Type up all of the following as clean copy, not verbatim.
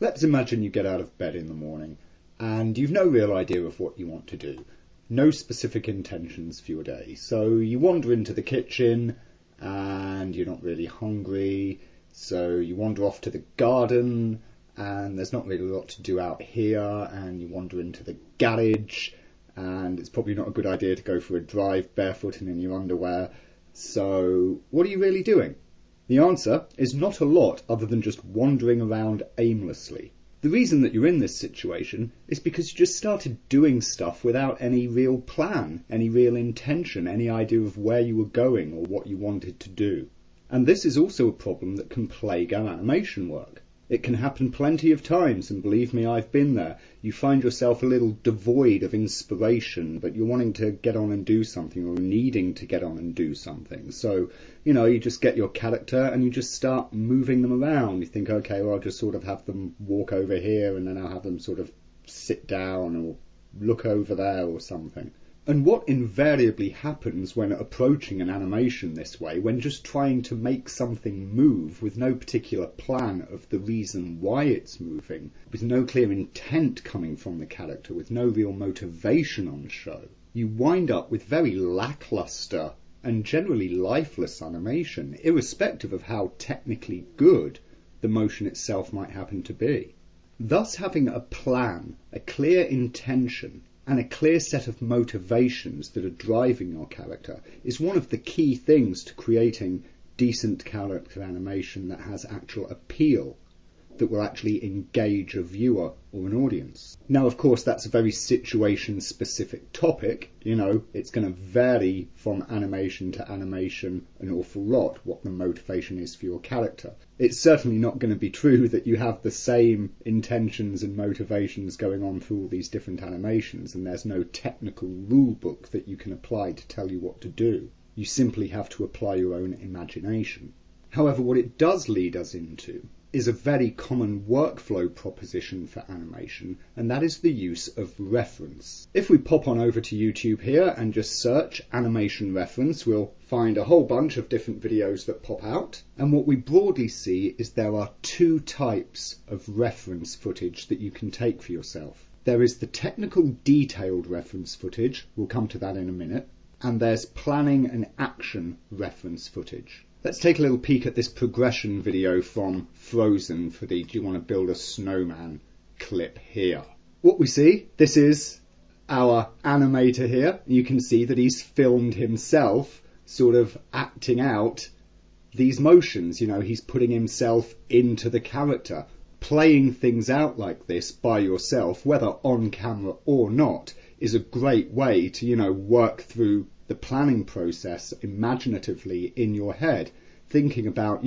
Let's imagine you get out of bed in the morning and you've no real idea of what you want to do. No specific intentions for your day. So you wander into the kitchen and you're not really hungry. So you wander off to the garden and there's not really a lot to do out here, and you wander into the garage and it's probably not a good idea to go for a drive barefoot and in your underwear. So what are you really doing? The answer is not a lot other than just wandering around aimlessly. The reason that you're in this situation is because you just started doing stuff without any real plan, any real intention, any idea of where you were going or what you wanted to do. And this is also a problem that can plague our animation work. It can happen plenty of times, and believe me, I've been there. You find yourself a little devoid of inspiration, but you're wanting to get on and do something, or needing to get on and do something. So, you just get your character and you just start moving them around. You think, okay, well, I'll just sort of have them walk over here, and then I'll have them sort of sit down or look over there or something. And what invariably happens when approaching an animation this way, when just trying to make something move with no particular plan of the reason why it's moving, with no clear intent coming from the character, with no real motivation on show, you wind up with very lackluster and generally lifeless animation, irrespective of how technically good the motion itself might happen to be. Thus, having a plan, a clear intention, and a clear set of motivations that are driving your character is one of the key things to creating decent character animation that has actual appeal, that will actually engage a viewer or an audience. Now, of course, that's a very situation-specific topic. It's going to vary from animation to animation an awful lot, what the motivation is for your character. It's certainly not going to be true that you have the same intentions and motivations going on through all these different animations, and there's no technical rule book that you can apply to tell you what to do. You simply have to apply your own imagination. However, what it does lead us into is a very common workflow proposition for animation, and that is the use of reference. If we pop on over to YouTube here and just search animation reference, we'll find a whole bunch of different videos that pop out. And what we broadly see is there are two types of reference footage that you can take for yourself. There is the technical detailed reference footage, we'll come to that in a minute, and there's planning and action reference footage. Let's take a little peek at this progression video from Frozen for the "Do you want to build a snowman" clip here. What we see, this is our animator here. You can see that he's filmed himself sort of acting out these motions. He's putting himself into the character. Playing things out like this by yourself, whether on camera or not, is a great way to, work through the planning process imaginatively in your head, thinking about,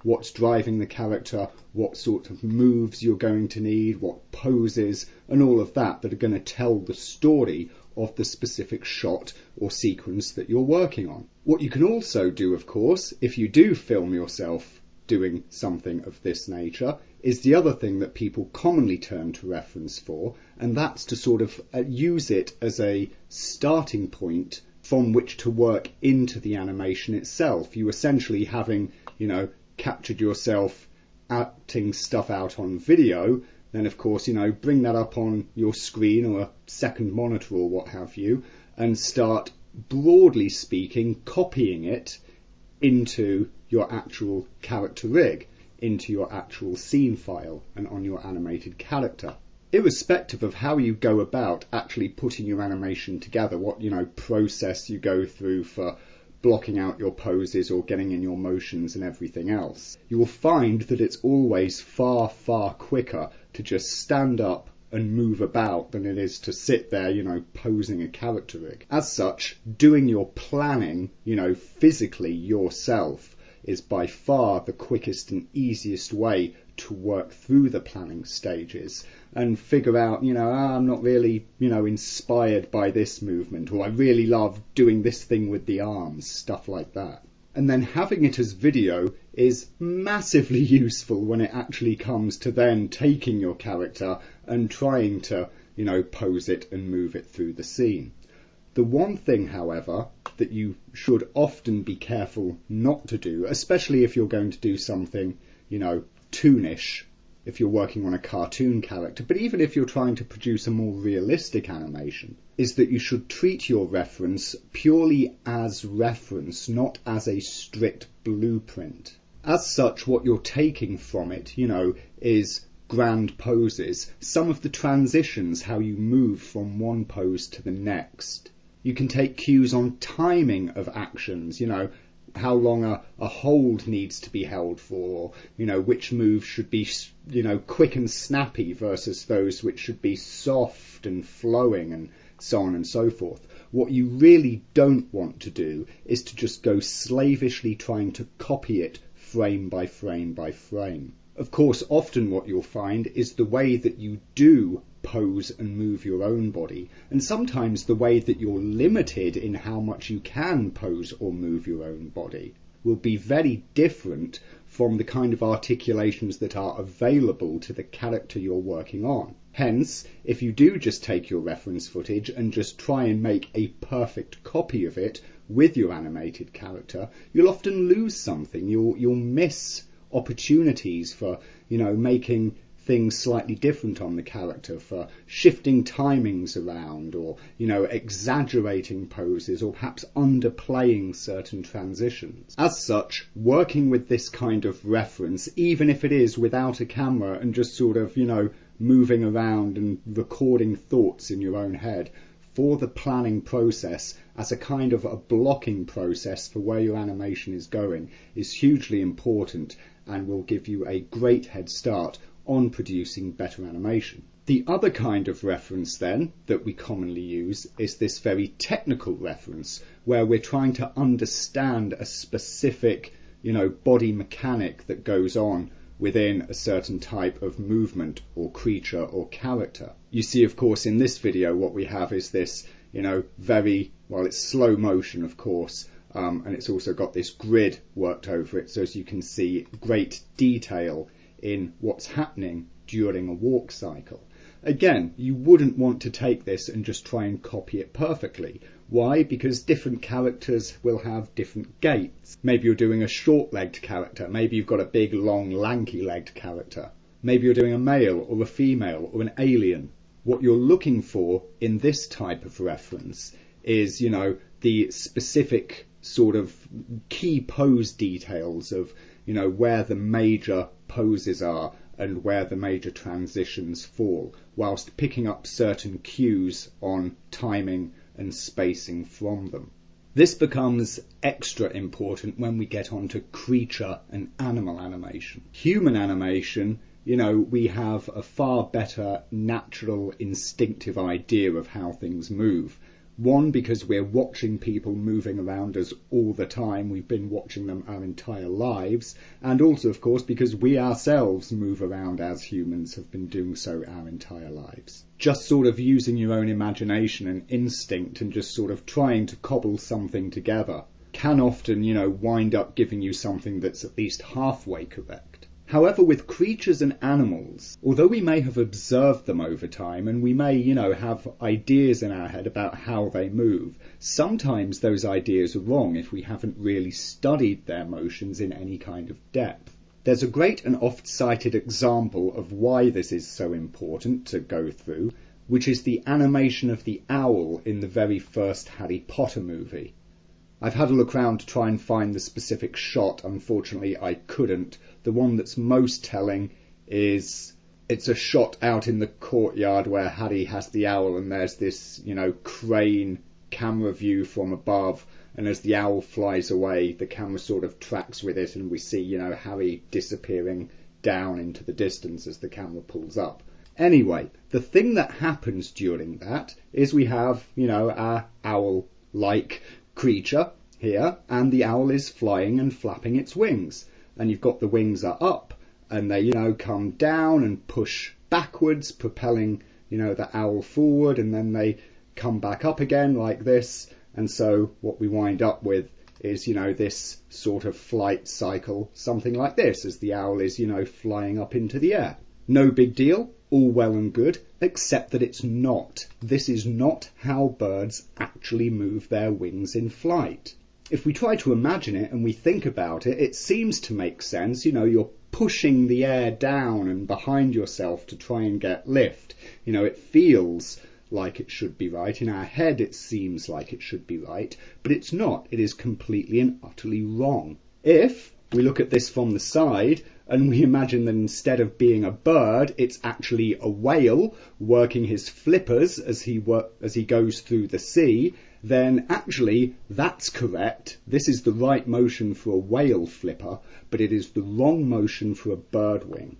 what's driving the character, what sort of moves you're going to need, what poses, and all of that are going to tell the story of the specific shot or sequence that you're working on. What you can also do, of course, if you do film yourself doing something of this nature, is the other thing that people commonly turn to reference for, and that's to sort of use it as a starting point from which to work into the animation itself. You essentially having, captured yourself acting stuff out on video, then of course, bring that up on your screen or a second monitor or what have you, and start, broadly speaking, copying it into your actual character rig, into your actual scene file and on your animated character. Irrespective of how you go about actually putting your animation together, what process you go through for blocking out your poses or getting in your motions and everything else, you will find that it's always far, far quicker to just stand up and move about than it is to sit there, posing a character rig. As such, doing your planning, physically yourself is by far the quickest and easiest way to work through the planning stages and figure out, I'm not really, inspired by this movement, or I really love doing this thing with the arms, stuff like that. And then having it as video is massively useful when it actually comes to then taking your character and trying to, pose it and move it through the scene. The one thing, however, that you should often be careful not to do, especially if you're going to do something, toonish if you're working on a cartoon character, but even if you're trying to produce a more realistic animation, is that you should treat your reference purely as reference, not as a strict blueprint. As such, what you're taking from it, is grand poses, some of the transitions, how you move from one pose to the next. You can take cues on timing of actions, how long a hold needs to be held for, or, which moves should be, quick and snappy versus those which should be soft and flowing and so on and so forth. What you really don't want to do is to just go slavishly trying to copy it frame by frame by frame. Of course, often what you'll find is the way that you do pose and move your own body, and sometimes the way that you're limited in how much you can pose or move your own body, will be very different from the kind of articulations that are available to the character you're working on. Hence, if you do just take your reference footage and just try and make a perfect copy of it with your animated character, you'll often lose something. You'll miss opportunities for, making things slightly different on the character, for shifting timings around, or, exaggerating poses, or perhaps underplaying certain transitions. As such, working with this kind of reference, even if it is without a camera and just sort of, moving around and recording thoughts in your own head, for the planning process as a kind of a blocking process for where your animation is going, is hugely important and will give you a great head start on producing better animation. The other kind of reference then that we commonly use is this very technical reference, where we're trying to understand a specific, body mechanic that goes on within a certain type of movement or creature or character. You see, of course, in this video what we have is this, it's slow motion, of course, and it's also got this grid worked over it, so as you can see great detail in what's happening during a walk cycle. Again, you wouldn't want to take this and just try and copy it perfectly. Why? Because different characters will have different gaits. Maybe you're doing a short-legged character. Maybe you've got a big, long, lanky-legged character. Maybe you're doing a male or a female or an alien. What you're looking for in this type of reference is, the specific sort of key pose details of, where the major poses are and where the major transitions fall, whilst picking up certain cues on timing and spacing from them. This becomes extra important when we get onto creature and animal animation. Human animation, we have a far better natural, instinctive idea of how things move. One, because we're watching people moving around us all the time. We've been watching them our entire lives. And also, of course, because we ourselves move around as humans, have been doing so our entire lives. Just sort of using your own imagination and instinct and just sort of trying to cobble something together can often, wind up giving you something that's at least halfway correct. However, with creatures and animals, although we may have observed them over time and we may, have ideas in our head about how they move, sometimes those ideas are wrong if we haven't really studied their motions in any kind of depth. There's a great and oft-cited example of why this is so important to go through, which is the animation of the owl in the very first Harry Potter movie. I've had a look around to try and find the specific shot. Unfortunately, I couldn't. The one that's most telling is it's a shot out in the courtyard where Harry has the owl, and there's this, crane camera view from above, and as the owl flies away, the camera sort of tracks with it, and we see, Harry disappearing down into the distance as the camera pulls up. Anyway, the thing that happens during that is we have, our owl-like creature here, and the owl is flying and flapping its wings, and you've got the wings are up and they come down and push backwards, propelling the owl forward, and then they come back up again like this. And so what we wind up with is this sort of flight cycle, something like this, as the owl is flying up into the air. No big deal, all well and good, except that it's not. This is not how birds actually move their wings in flight. If we try to imagine it and we think about it, it seems to make sense. You're pushing the air down and behind yourself to try and get lift. You know, it feels like it should be right. In our head, it seems like it should be right, but it's not. It is completely and utterly wrong. If we look at this from the side and we imagine that instead of being a bird, it's actually a whale working his flippers as he goes through the sea, then actually that's correct. This is the right motion for a whale flipper, but it is the wrong motion for a bird wing.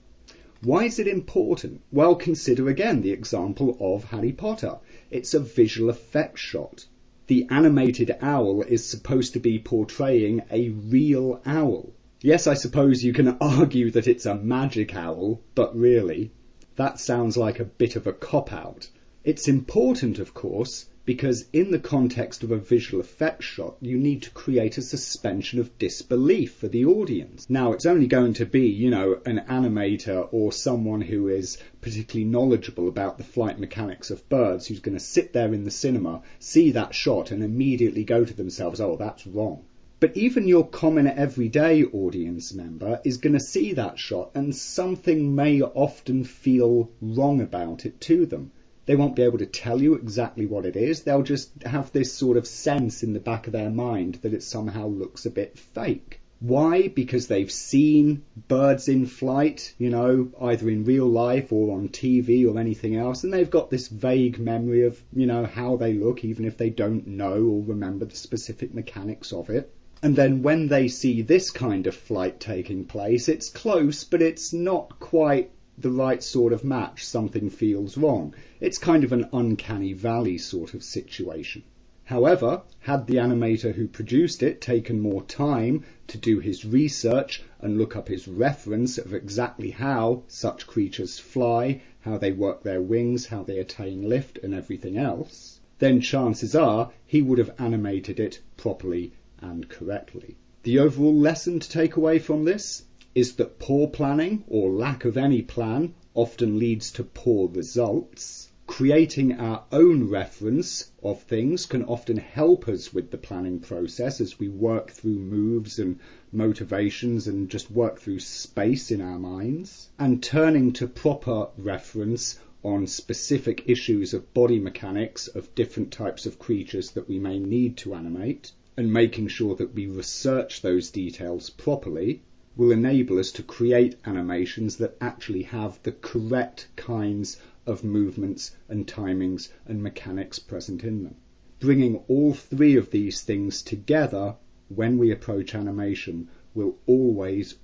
Why is it important? Well, consider again the example of Harry Potter. It's a visual effects shot. The animated owl is supposed to be portraying a real owl. Yes, I suppose you can argue that it's a magic owl, but really, that sounds like a bit of a cop-out. It's important, of course, because in the context of a visual effects shot, you need to create a suspension of disbelief for the audience. Now, it's only going to be, you know, an animator or someone who is particularly knowledgeable about the flight mechanics of birds who's going to sit there in the cinema, see that shot and immediately go to themselves, oh, that's wrong. But even your common everyday audience member is going to see that shot and something may often feel wrong about it to them. They won't be able to tell you exactly what it is. They'll just have this sort of sense in the back of their mind that it somehow looks a bit fake. Why? Because they've seen birds in flight, you know, either in real life or on TV or anything else, and they've got this vague memory of, you know, how they look, even if they don't know or remember the specific mechanics of it. And then when they see this kind of flight taking place, it's close, but it's not quite the right sort of match. Something feels wrong. It's kind of an uncanny valley sort of situation. However, had the animator who produced it taken more time to do his research and look up his reference of exactly how such creatures fly, how they work their wings, how they attain lift and everything else, then chances are he would have animated it properly and correctly. The overall lesson to take away from this is that poor planning, or lack of any plan, often leads to poor results. Creating our own reference of things can often help us with the planning process as we work through moves and motivations and just work through space in our minds. And turning to proper reference on specific issues of body mechanics of different types of creatures that we may need to animate, and making sure that we research those details properly, will enable us to create animations that actually have the correct kinds of movements and timings and mechanics present in them. Bringing all three of these things together when we approach animation will always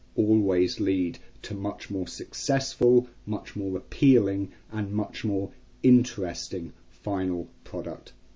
lead to much more successful, much more appealing and much more interesting final product